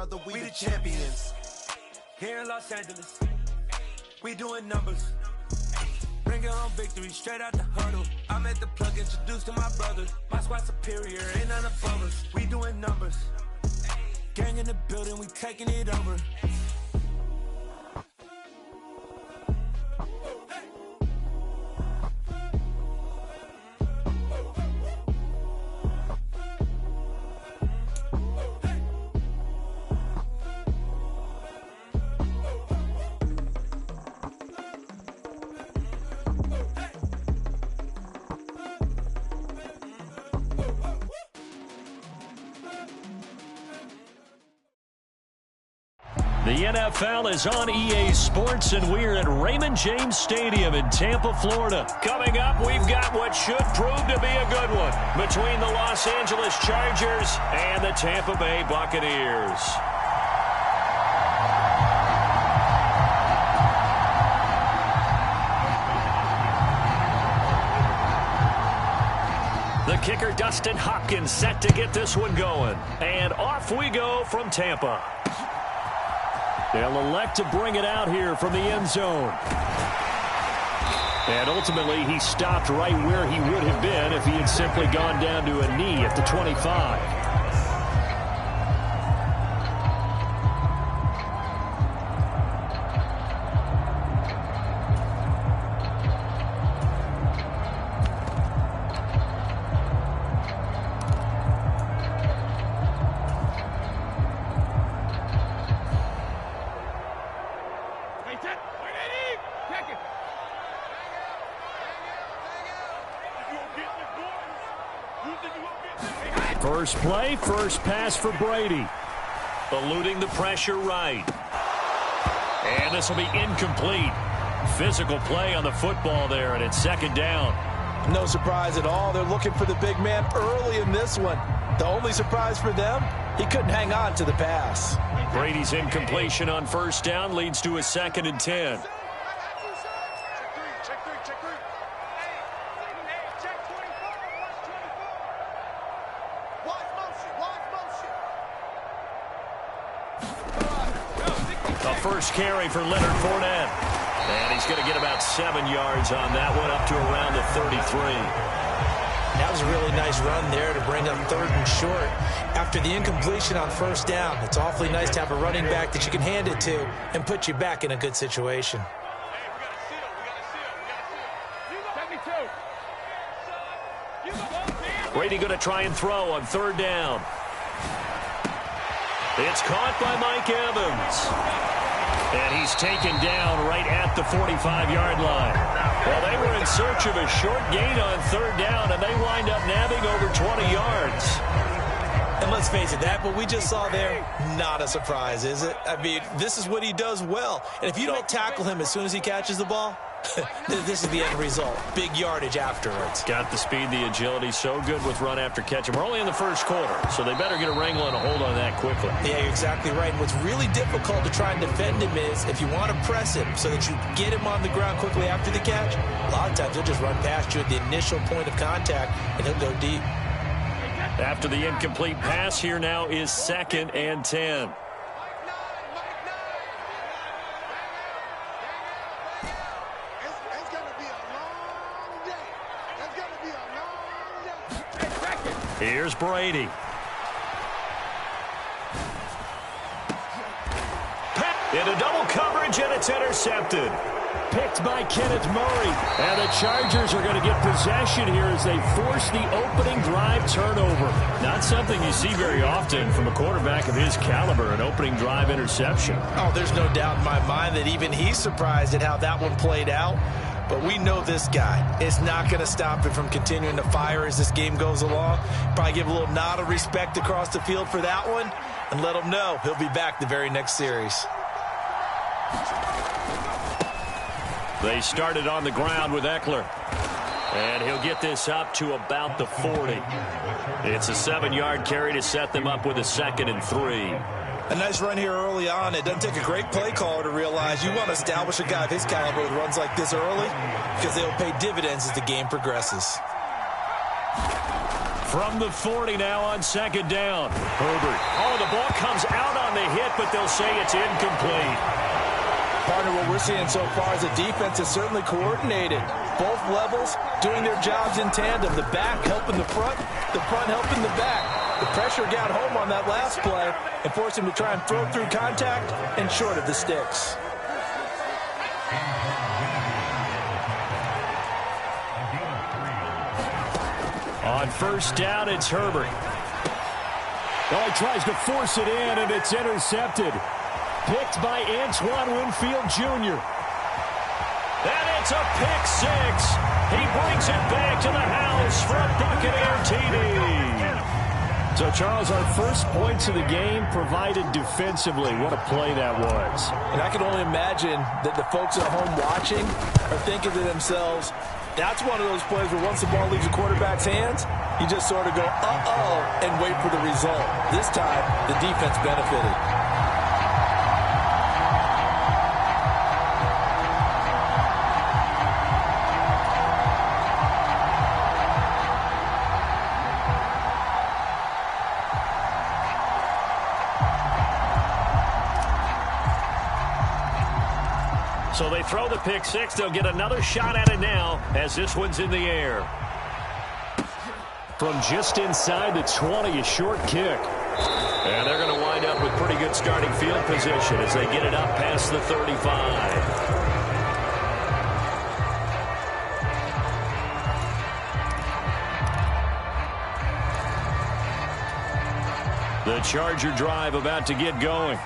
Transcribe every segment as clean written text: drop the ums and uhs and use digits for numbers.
brother, we the champions. Here in Los Angeles, we doing numbers. Bringing home victory straight out the huddle. I'm at the plug, introduced to my brothers. My squad superior, ain't none above us. We doing numbers. Gang in the building, we taking it over. The NFL is on EA Sports, and we're at Raymond James Stadium in Tampa, Florida. Coming up, we've got what should prove to be a good one between the Los Angeles Chargers and the Tampa Bay Buccaneers. The kicker, Dustin Hopkins, set to get this one going. And off we go from Tampa. They'll elect to bring it out here from the end zone. And ultimately, he stopped right where he would have been if he had simply gone down to a knee at the 25. First play, first pass for Brady. Eluding the pressure right. And this will be incomplete. Physical play on the football there, and it's second down. No surprise at all. They're looking for the big man early in this one. The only surprise for them, he couldn't hang on to the pass. Brady's incompletion on first down leads to a 2nd and 10. First carry for Leonard Fournette. And he's going to get about 7 yards on that one, up to around the 33. That was a really nice run there to bring up 3rd and short. After the incompletion on first down, it's awfully nice to have a running back that you can hand it to and put you back in a good situation. Brady going to try and throw on 3rd down. It's caught by Mike Evans. And he's taken down right at the 45-yard line. Well, they were in search of a short gain on 3rd down, and they wind up nabbing over 20 yards. And let's face it, that what we just saw there, not a surprise, is it? I mean, this is what he does well. And if you don't tackle him as soon as he catches the ball, this is the end result. Big yardage afterwards. Got the speed, the agility, so good with run after catch. And we're only in the first quarter, so they better get a wrangle and a hold on that quickly. Yeah, you're exactly right. And what's really difficult to try and defend him is if you want to press him so that you get him on the ground quickly after the catch, a lot of times he'll just run past you at the initial point of contact, and he'll go deep. After the incomplete pass, here now is 2nd and 10. Here's Brady. Into double coverage, and it's intercepted. Picked by Kenneth Murray. And the Chargers are going to get possession here as they force the opening drive turnover. Not something you see very often from a quarterback of his caliber, an opening drive interception. Oh, there's no doubt in my mind that even he's surprised at how that one played out. But we know this guy is not going to stop him from continuing to fire as this game goes along. Probably give a little nod of respect across the field for that one and let him know he'll be back the very next series. They started on the ground with Eckler. And he'll get this up to about the 40. It's a 7-yard carry to set them up with a 2nd and 3. A nice run here early on. It doesn't take a great play caller to realize you want to establish a guy of his caliber who runs like this early because they'll pay dividends as the game progresses. From the 40 now on 2nd down. Herbert. Oh, the ball comes out on the hit. but they'll say it's incomplete. Partner, what we're seeing so far is the defense is certainly coordinated. Both levels doing their jobs in tandem. The back helping the front helping the back. The pressure got home on that last play and forced him to try and throw through contact and short of the sticks. On first down, it's Herbert. Oh, he tries to force it in, and it's intercepted. Picked by Antoine Winfield Jr. And it's a pick six. He brings it back to the house for a Buccaneer TD. So, Charles, our first points of the game provided defensively. What a play that was. And I can only imagine that the folks at home watching are thinking to themselves, that's one of those plays where once the ball leaves the quarterback's hands, you just sort of go, uh-oh, and wait for the result. This time, the defense benefited. So they throw the pick six. They'll get another shot at it now as this one's in the air. From just inside the 20, a short kick. And they're going to wind up with pretty good starting field position as they get it up past the 35. The Charger drive about to get going.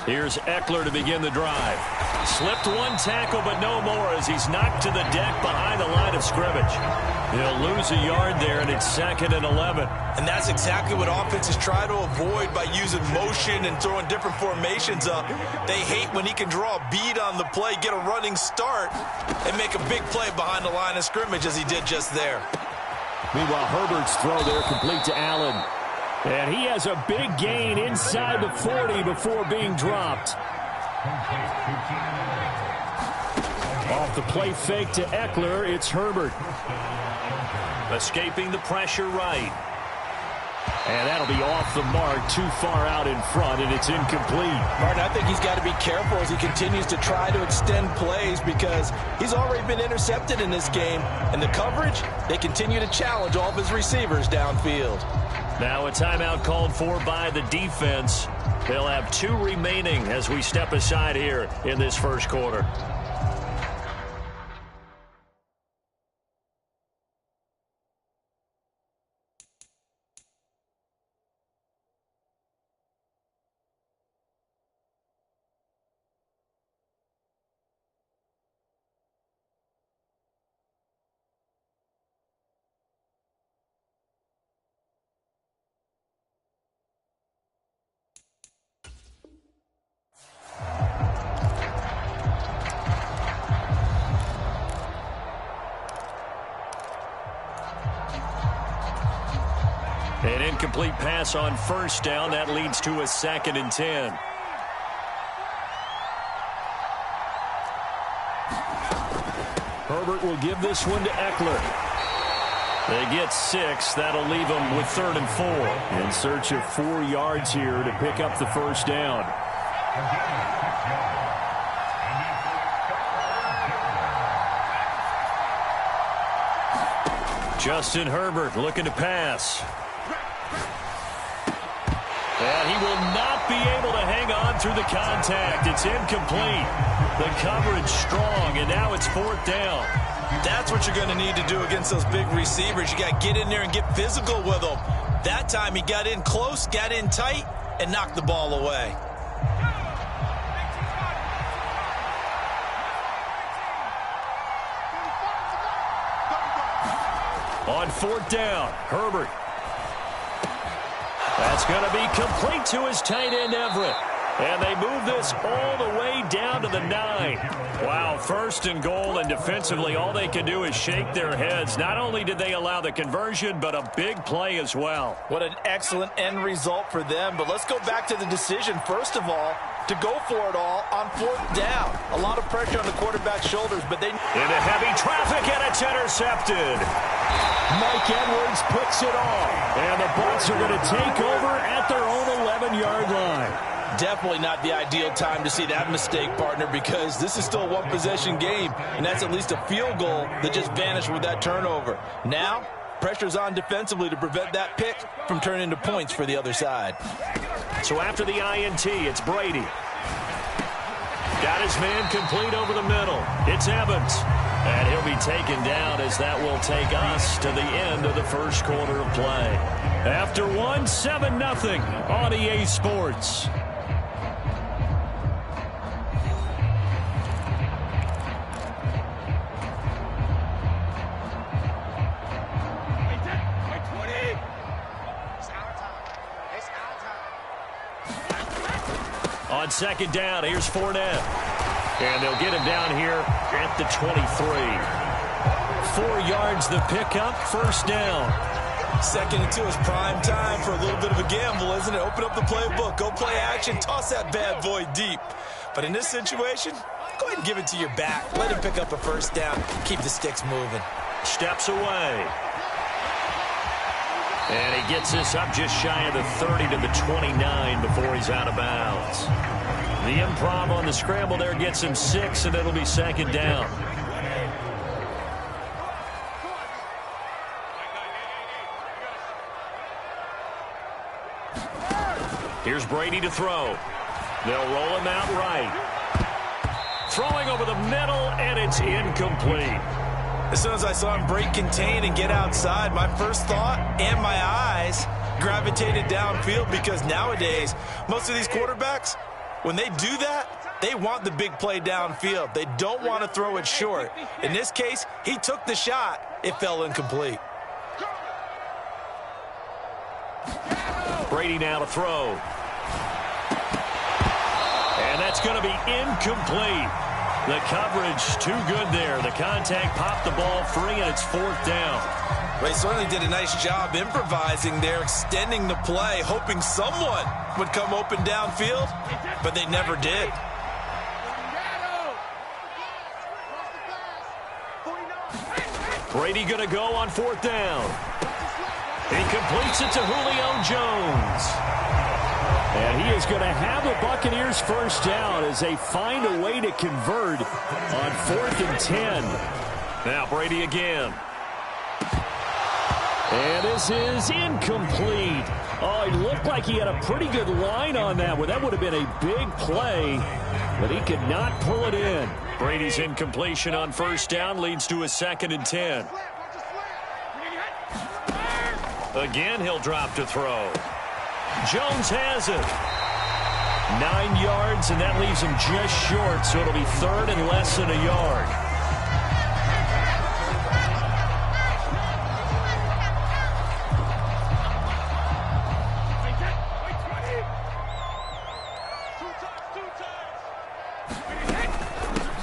Here's Eckler to begin the drive. Slipped one tackle, but no more as he's knocked to the deck behind the line of scrimmage. He'll lose a yard there, and it's 2nd and 11. And that's exactly what offenses try to avoid by using motion and throwing different formations up. They hate when he can draw a bead on the play, get a running start, and make a big play behind the line of scrimmage as he did just there. Meanwhile, Herbert's throw there complete to Allen. And he has a big gain inside the 40 before being dropped. Off the play fake to Eckler, it's Herbert. Escaping the pressure right. And that'll be off the mark, too far out in front, and it's incomplete. Martin, I think he's got to be careful as he continues to try to extend plays because he's already been intercepted in this game. And the coverage, they continue to challenge all of his receivers downfield. Now a timeout called for by the defense. They'll have 2 remaining as we step aside here in this first quarter. An incomplete pass on first down. That leads to a 2nd and 10. Herbert will give this one to Eckler. They get 6. That'll leave them with 3rd and 4. In search of 4 yards here to pick up the first down. Justin Herbert looking to pass. And he will not be able to hang on through the contact. It's incomplete. The coverage strong, and now it's 4th down. That's what you're going to need to do against those big receivers. You got to get in there and get physical with them. That time he got in close, got in tight, and knocked the ball away. On 4th down, Herbert. That's going to be complete to his tight end, Everett. And they move this all the way down to the 9. Wow, 1st and goal, and defensively all they can do is shake their heads. Not only did they allow the conversion, but a big play as well. What an excellent end result for them. But let's go back to the decision. First of all, to go for it all on 4th down. A lot of pressure on the quarterback's shoulders, but they... Into heavy traffic, and it's intercepted. Mike Edwards picks it off, and the Bucs are going to take over at their own 11-yard line. Definitely not the ideal time to see that mistake, partner, because this is still a one-possession game, and that's at least a field goal that just vanished with that turnover. Now, pressure's on defensively to prevent that pick from turning into points for the other side. So after the INT, it's Brady. Got his man complete over the middle. It's Evans. And he'll be taken down as that will take us to the end of the first quarter of play. After one, 7-0 on EA Sports. On 2nd down, here's Fournette. And they'll get him down here at the 23. 4 yards the pickup, 1st down. 2nd and 2 is prime time for a little bit of a gamble, isn't it? Open up the playbook, go play action, toss that bad boy deep. But in this situation, go ahead and give it to your back. Let him pick up a 1st down, keep the sticks moving. Steps away. And he gets this up just shy of the 30 to the 29 before he's out of bounds. The improv on the scramble there gets him 6, and it'll be 2nd down. Here's Brady to throw. They'll roll him out right. Throwing over the middle, and it's incomplete. As soon as I saw him break contain and get outside, my first thought and my eyes gravitated downfield, because nowadays, most of these quarterbacks, when they do that, they want the big play downfield. They don't want to throw it short. In this case, he took the shot. It fell incomplete. Brady now to throw. And that's going to be incomplete. The coverage too good there. The contact popped the ball free, and it's 4th down. They certainly did a nice job improvising there, extending the play, hoping someone would come open downfield, but they never did. Brady going to go on 4th down. He completes it to Julio Jones. And he is going to have the Buccaneers 1st down as they find a way to convert on 4th and 10. Now Brady again. And this is incomplete. Oh, he looked like he had a pretty good line on that one. That would have been a big play, but he could not pull it in. Brady's incompletion on 1st down leads to a 2nd and 10. Again, he'll drop to throw. Jones has it. 9 yards, and that leaves him just short, so it'll be 3rd and less than a yard.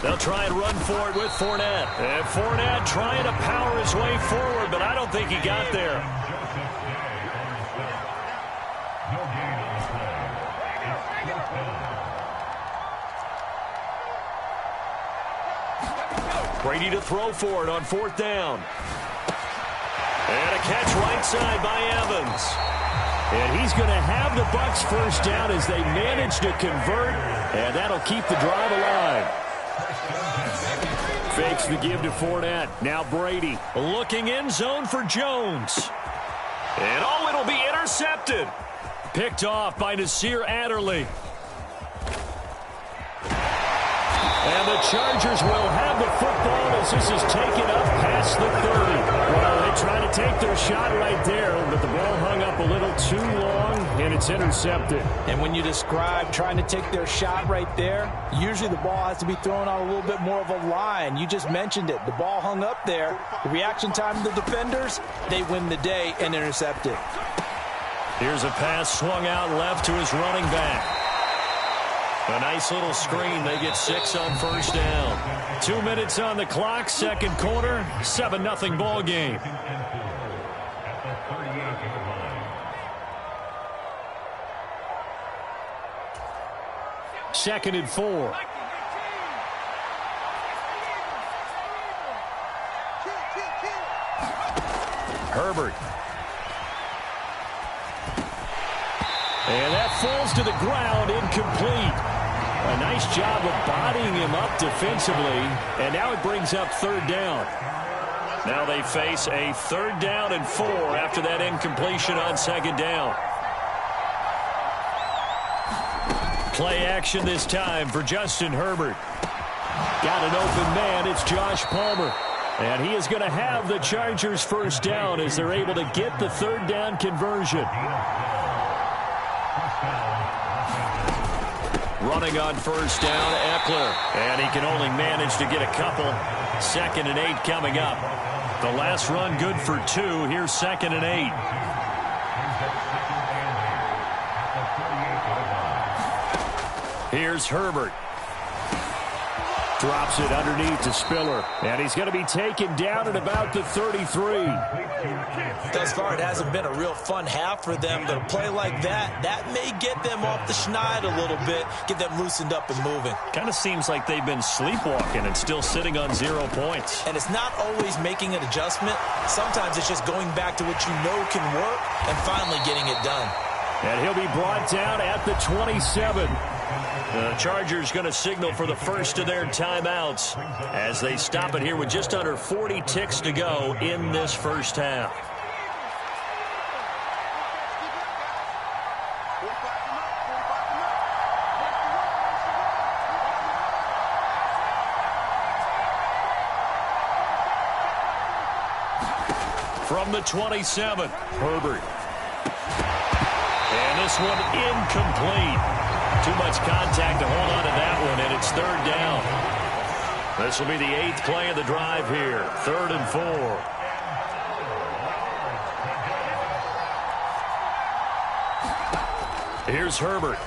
They'll try and run for it with Fournette. And Fournette trying to power his way forward, but I don't think he got there. Brady to throw for it on 4th down. And a catch right side by Evans. And he's going to have the Bucs 1st down as they manage to convert, and that'll keep the drive alive. Fakes the give to Fournette. Now Brady looking end zone for Jones. And oh, it'll be intercepted. Picked off by Nasir Adderley. And the Chargers will have the football as this is taken up past the 30. Well, they try to take their shot right there, but the ball hung up a little too long, and it's intercepted. And when you describe trying to take their shot right there, usually the ball has to be thrown on a little bit more of a line. You just mentioned it. The ball hung up there. The reaction time of the defenders, they win the day and intercept it. Here's a pass swung out left to his running back. A nice little screen. They get 6 on 1st down. 2 minutes on the clock, 2nd quarter, 7-0 ball game. 2nd and 4. Herbert. And that falls to the ground, incomplete. A nice job of bodying him up defensively, and now it brings up 3rd down. Now they face a 3rd down and 4 after that incompletion on 2nd down. Play action this time for Justin Herbert. Got an open man, it's Josh Palmer. And he is going to have the Chargers 1st down as they're able to get the 3rd down conversion. Running on 1st down, Eckler. And he can only manage to get a couple. 2nd and 8 coming up. The last run good for 2. Here's 2nd and 8. Here's Herbert. Drops it underneath to Spiller. And he's going to be taken down at about the 33. Thus far, it hasn't been a real fun half for them, but a play like that may get them off the schneid a little bit, get them loosened up and moving. Kind of seems like they've been sleepwalking and still sitting on 0 points. And it's not always making an adjustment. Sometimes it's just going back to what you know can work and finally getting it done. And he'll be brought down at the 27. The Chargers going to signal for the first of their timeouts as they stop it here with just under 40 ticks to go in this first half. From the 27, Herbert. And this one incomplete. Too much contact to hold on to that one, and it's 3rd down. This will be the 8th play of the drive here. 3rd and 4. Here's Herbert.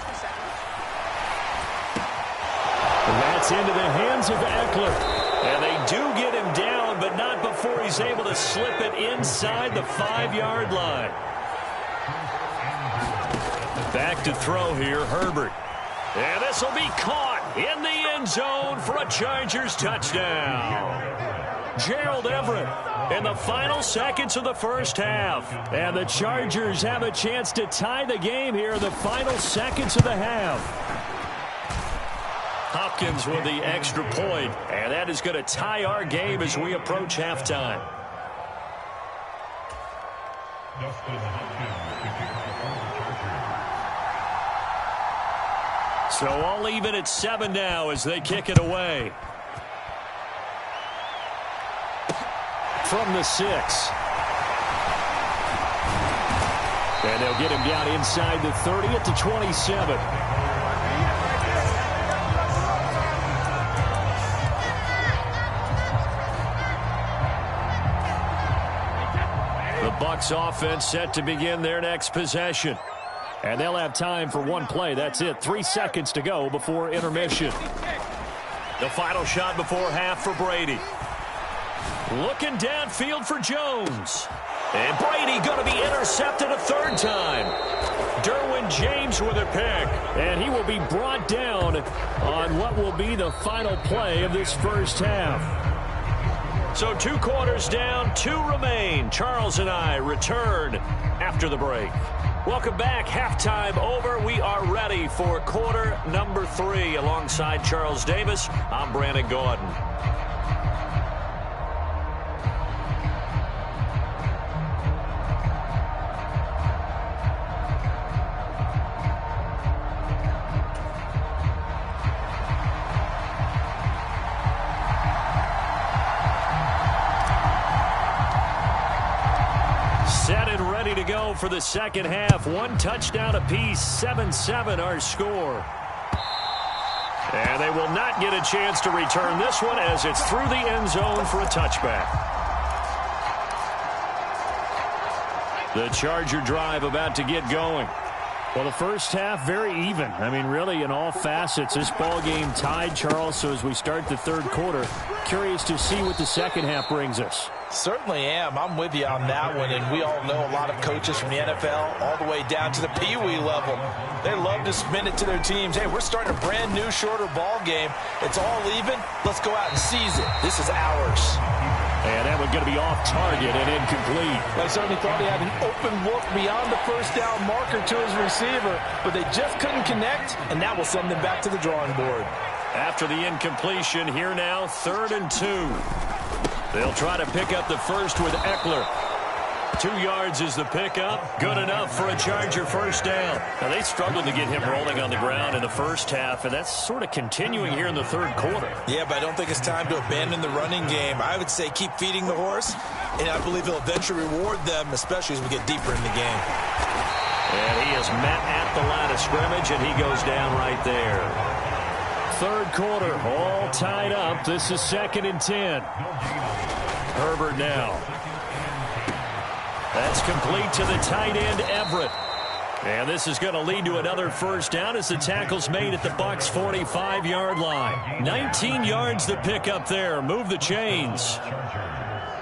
And that's into the hands of Eckler. And they do get him down, but not before he's able to slip it inside the 5-yard line. Back to throw here, Herbert. And this will be caught in the end zone for a Chargers touchdown. Gerald Everett in the final seconds of the first half. And the Chargers have a chance to tie the game here in the final seconds of the half. Hopkins with the extra point, and that is going to tie our game as we approach halftime. So all even at 7 now as they kick it away. From the 6. And they'll get him down inside the 30 at the 27. The Bucs offense set to begin their next possession. And they'll have time for one play. That's it. 3 seconds to go before intermission. The final shot before half for Brady. Looking downfield for Jones. And Brady going to be intercepted a 3rd time. Derwin James with a pick. And he will be brought down on what will be the final play of this first half. So 2 quarters down, 2 remain. Charles and I return after the break. Welcome back. Halftime over. We are ready for quarter number 3. Alongside Charles Davis, I'm Brandon Gordon. To go for the second half. 1 touchdown apiece. 7-7 our score. And they will not get a chance to return this one as it's through the end zone for a touchback. The Charger drive about to get going. Well, the first half very even. I mean, really in all facets. This ball game tied, Charles. So as we start the 3rd quarter, curious to see what the second half brings us. Certainly am. I'm with you on that one, and we all know a lot of coaches from the NFL all the way down to the Pee-wee level. They love to spin it to their teams. Hey, we're starting a brand new, shorter ball game. It's all even. Let's go out and seize it. This is ours. And that one's going to be off target and incomplete. I certainly thought he had an open look beyond the first down marker to his receiver, but they just couldn't connect, and that will send them back to the drawing board. After the incompletion, here now, 3rd and 2. They'll try to pick up the first with Eckler. 2 yards is the pickup. Good enough for a Charger first down. Now, they struggled to get him rolling on the ground in the first half, and that's sort of continuing here in the 3rd quarter. Yeah, but I don't think it's time to abandon the running game. I would say keep feeding the horse, and I believe he'll eventually reward them, especially as we get deeper in the game. And he is met at the line of scrimmage, and he goes down right there. 3rd quarter, all tied up. This is 2nd and 10. Herbert now. That's complete to the tight end, Everett. And this is going to lead to another first down as the tackle's made at the Bucs' 45-yard line. 19 yards to pick up there. Move the chains.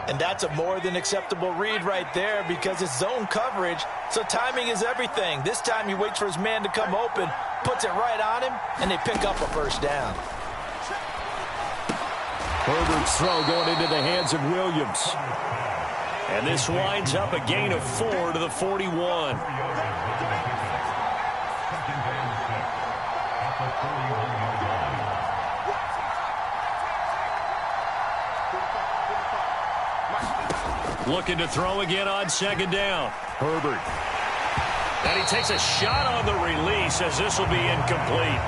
And that's a more than acceptable read right there because it's zone coverage, so timing is everything. This time he waits for his man to come open, puts it right on him, and they pick up a first down. Herbert's throw going into the hands of Williams. And this winds up a gain of 4 to the 41. Looking to throw again on 2nd down. Herbert. And he takes a shot on the release as this will be incomplete.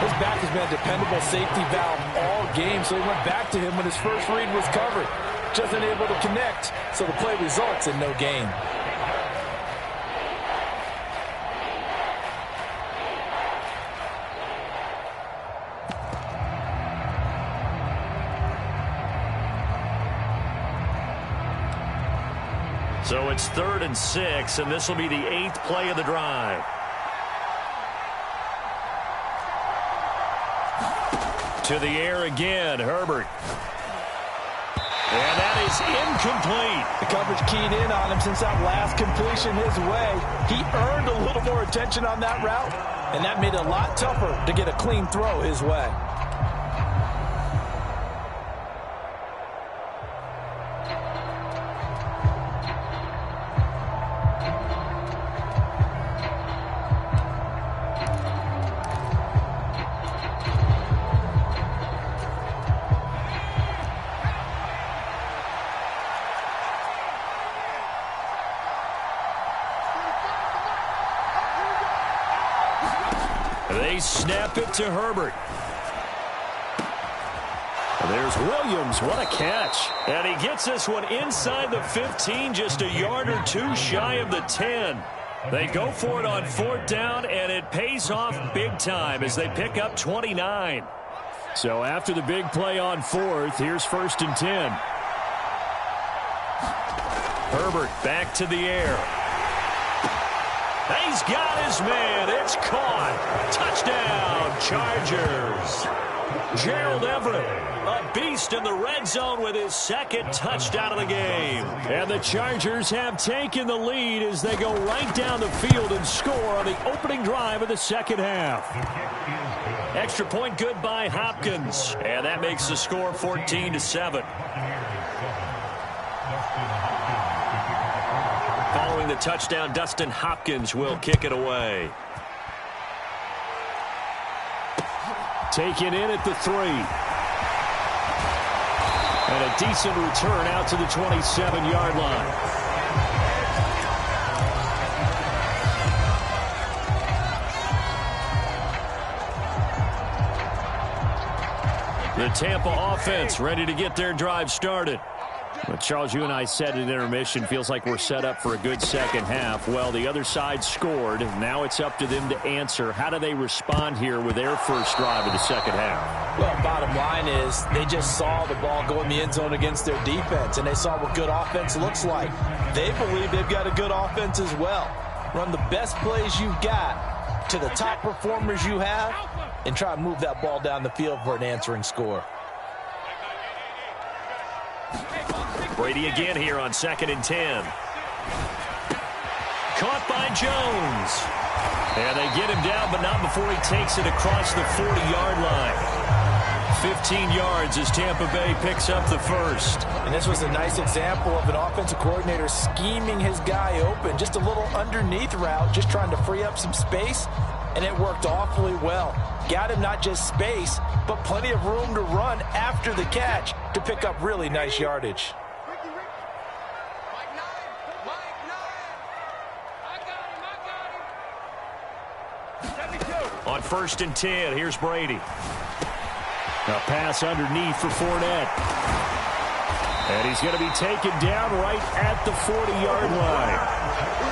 His back has been a dependable safety valve all game, so he went back to him when his first read was covered. Just unable to connect, so the play results in no gain. So it's 3rd and 6, and this will be the 8th play of the drive. To the air again, Herbert. And that is incomplete. The coverage keyed in on him since that last completion his way. He earned a little more attention on that route, and that made it a lot tougher to get a clean throw his way. They snap it to Herbert. There's Williams. What a catch. And he gets this one inside the 15, just a yard or 2 shy of the 10. They go for it on 4th down, and it pays off big time as they pick up 29. So after the big play on 4th, here's 1st and 10. Herbert back to the air. He's got his man. It's caught. Touchdown, Chargers. Gerald Everett, a beast in the red zone with his 2nd touchdown of the game. And the Chargers have taken the lead as they go right down the field and score on the opening drive of the 2nd half. Extra point good by Hopkins. And that makes the score 14-7. Following the touchdown, Dustin Hopkins will kick it away. Taken in at the 3. And a decent return out to the 27-yard line. The Tampa offense ready to get their drive started. Well, Charles, you and I said at intermission, feels like we're set up for a good 2nd half. Well, the other side scored. Now it's up to them to answer. How do they respond here with their first drive of the 2nd half? Well, bottom line is they just saw the ball go in the end zone against their defense, and they saw what good offense looks like. They believe they've got a good offense as well. Run the best plays you've got to the top performers you have, and try to move that ball down the field for an answering score. Brady again here on 2nd and 10. Caught by Jones. And they get him down, but not before he takes it across the 40-yard line. 15 yards as Tampa Bay picks up the first. And this was a nice example of an offensive coordinator scheming his guy open. Just a little underneath route, just trying to free up some space, and it worked awfully well. Got him not just space, but plenty of room to run after the catch to pick up really nice yardage. On 1st and 10, here's Brady. A pass underneath for Fournette. And he's going to be taken down right at the 40-yard line.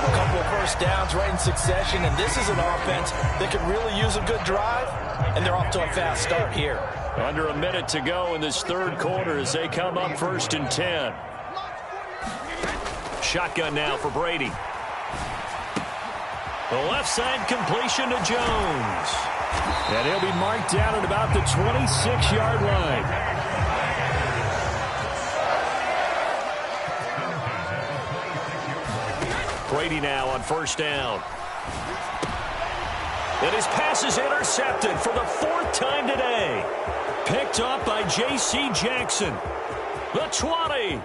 A couple of first downs right in succession, and this is an offense that could really use a good drive, and they're off to a fast start here. Under a minute to go in this third quarter as they come up 1st and 10. Shotgun now for Brady. The left side completion to Jones. And he'll be marked down at about the 26-yard line. Brady now on 1st down. And his pass is intercepted for the 4th time today. Picked up by J.C. Jackson. The 20.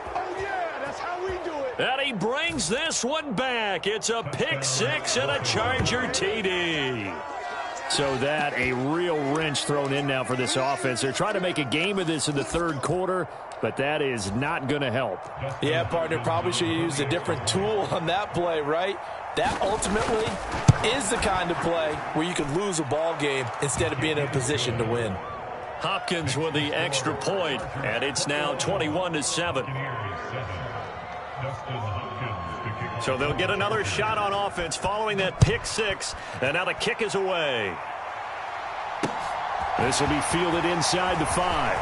And he brings this one back. It's a pick 6 and a Charger TD. So that a real wrench thrown in now for this offense. They're trying to make a game of this in the third quarter, but that is not going to help. Yeah, partner, probably should have used a different tool on that play, right? That ultimately is the kind of play where you could lose a ball game instead of being in a position to win. Hopkins with the extra point, and it's now 21-7. So they'll get another shot on offense following that pick 6, and now the kick is away. This will be fielded inside the 5.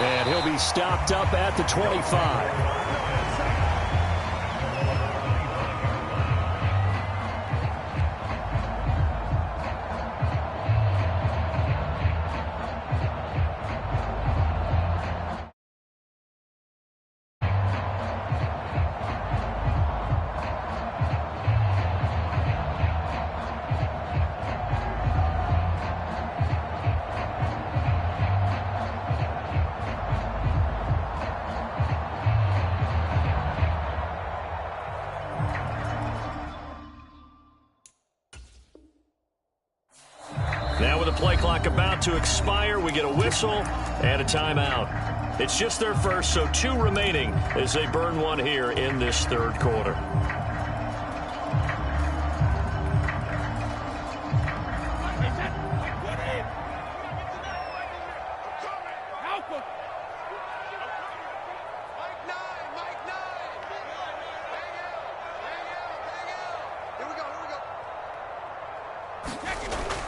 And he'll be stopped up at the 25. Now with the play clock about to expire, we get a whistle and a timeout. It's just their first, so 2 remaining as they burn one here in this third quarter.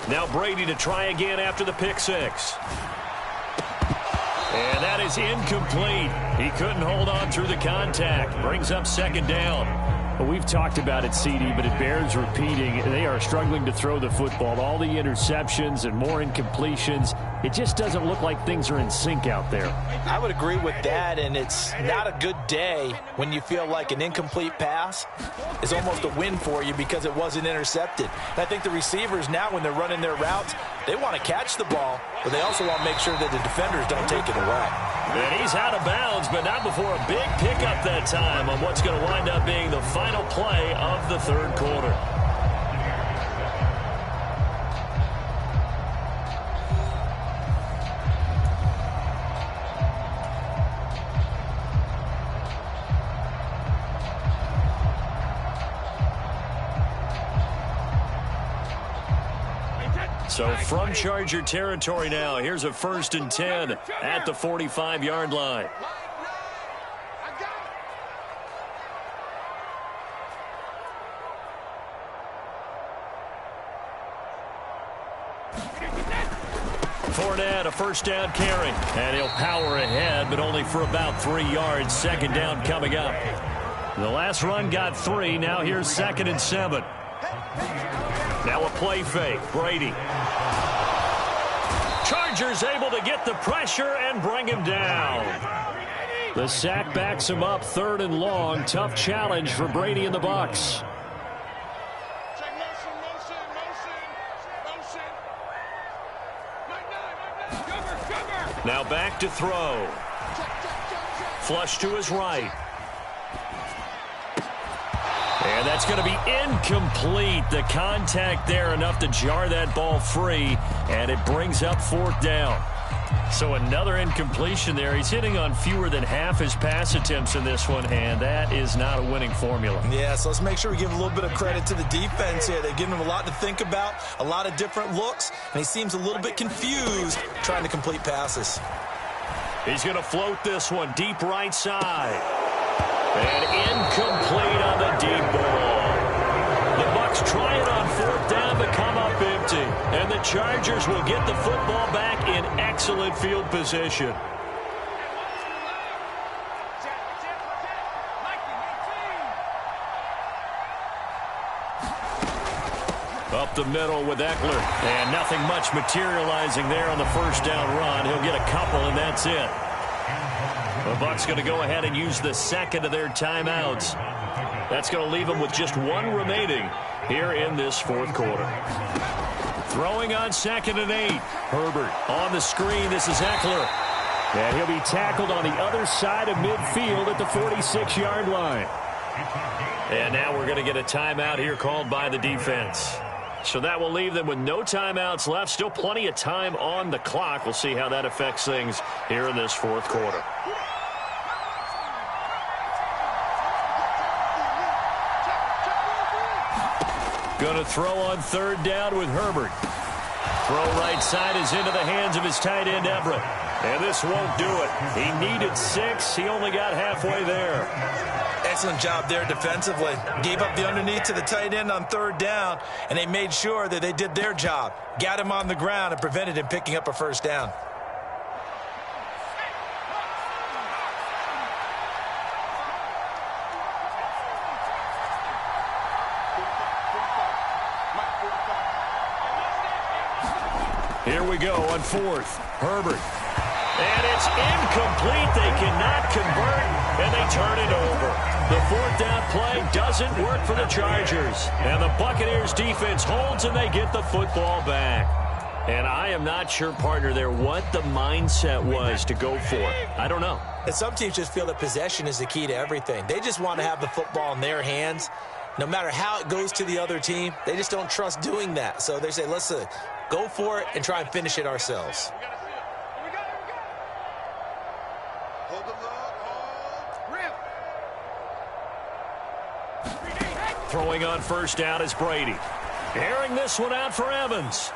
Now Brady to try again after the pick 6. And that is incomplete. He couldn't hold on through the contact. Brings up 2nd down. Well, we've talked about it, CD, but it bears repeating. They are struggling to throw the football. All the interceptions and more incompletions. It just doesn't look like things are in sync out there. I would agree with that, and it's not a good day when you feel like an incomplete pass is almost a win for you because it wasn't intercepted. And I think the receivers now, when they're running their routes, they want to catch the ball, but they also want to make sure that the defenders don't take it away. And he's out of bounds, but not before a big pickup that time on what's going to wind up being the final play of the third quarter. So from Charger territory now, here's a 1st and 10 at the 45-yard line. Fournette, a 1st down carry, and he'll power ahead, but only for about 3 yards. 2nd down coming up. The last run got 3. Now here's 2nd and 7. Now a play fake. Brady. Chargers able to get the pressure and bring him down. The sack backs him up, 3rd and long. Tough challenge for Brady and the Bucs. Now back to throw. Flush to his right. And that's going to be incomplete. The contact there enough to jar that ball free, and it brings up 4th down. So another incompletion there. He's hitting on fewer than half his pass attempts in this one, and that is not a winning formula. Yeah, so let's make sure we give a little bit of credit to the defense here. They've given him a lot to think about, a lot of different looks, and he seems a little bit confused trying to complete passes. He's going to float this one deep right side. And incomplete on the deep ball. The Bucs try it on 4th down to come up empty. And the Chargers will get the football back in excellent field position. Up the middle with Eckler. And nothing much materializing there on the 1st down run. He'll get a couple, and that's it. The Bucs going to go ahead and use the 2nd of their timeouts. That's going to leave them with just 1 remaining here in this 4th quarter. Throwing on 2nd and 8. Herbert on the screen. This is Eckler. And he'll be tackled on the other side of midfield at the 46-yard line. And now we're going to get a timeout here called by the defense. So that will leave them with no timeouts left. Still plenty of time on the clock. We'll see how that affects things here in this 4th quarter. Going to throw on 3rd down with Herbert. Throw right side is into the hands of his tight end, Everett. And this won't do it. He needed 6. He only got halfway there. Excellent job there defensively. Gave up the underneath to the tight end on 3rd down, and they made sure that they did their job. Got him on the ground and prevented him picking up a 1st down. Here we go on 4th. Herbert. And it's incomplete. They cannot convert, and they turn it over. The 4th down play doesn't work for the Chargers. And the Buccaneers defense holds, and they get the football back. And I am not sure, partner, there what the mindset was to go for it. I don't know. And some teams just feel that possession is the key to everything. They just want to have the football in their hands. No matter how it goes to the other team, they just don't trust doing that. So they say, let's go for it and try and finish it ourselves. Throwing on 1st down is Brady. Airing this one out for Evans.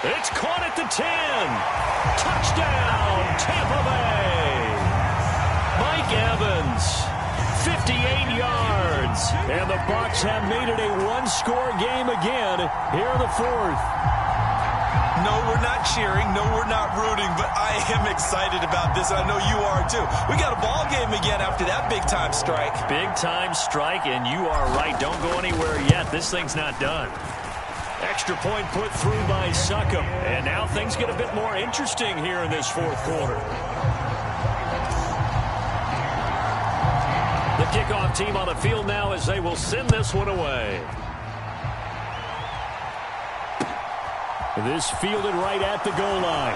It's caught at the 10. Touchdown, Tampa Bay. Mike Evans, 58 yards. And the Bucs have made it a 1-score game again here in the 4th. No, we're not cheering. No, we're not rooting, but I am excited about this. I know you are too. We got a ball game again after that big-time strike. Big-time strike, and you are right. Don't go anywhere yet. This thing's not done. Extra point put through by Succop. And now things get a bit more interesting here in this 4th quarter. The kickoff team on the field now as they will send this one away. This fielded right at the goal line.